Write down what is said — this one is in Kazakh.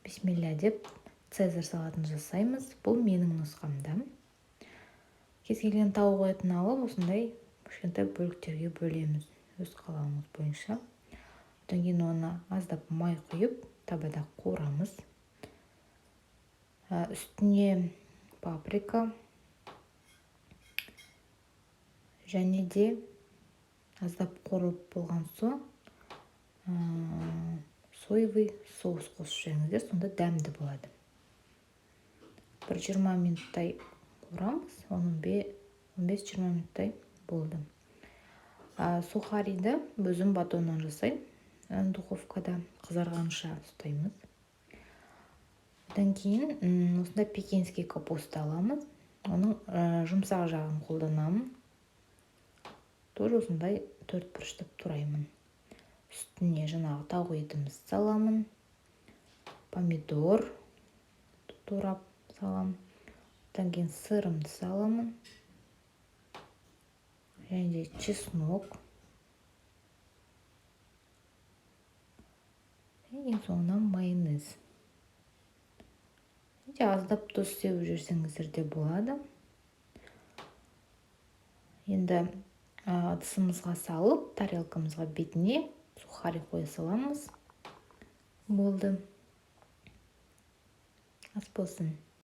бисмилля деп цезарь салатын жасаймыз. Бұл менің нұсқамда. Кез келген тауық етін алып, осындай кішкентай бөліктерге бөлеміз өз қалауымыз бойынша. Одан кейін оны аздап май құйып, табада қуырамыз. Үстіне паприка және де аздап қуырылып болған соң соевый соус қосып жеңіздер, сонда дәмді болады. Бір 20 минуттай қуырамыз, 15-20 минуттай болды. Сухариді өзім батоннан жасаймын. Духовкада қызарғанша ұстаймыз. Одан кейін осында пекинский капуста аламыз. Оның жұмсақ жағын қолданамын. Тоже осындай 4 бұрыштап тураймын. Үстіне жаңағы тауық етімізді саламын. Помидор турап саламын. Одан кейін сырымды саламын. Және де чеснок. Ең соңынан майонез. Аздап тұз сеуіп жүрсеңіздер де болады. Енді ыдысымызға салып, тарелкамызға бетіне сухари қоя саламыз. Болды. Ас болсын.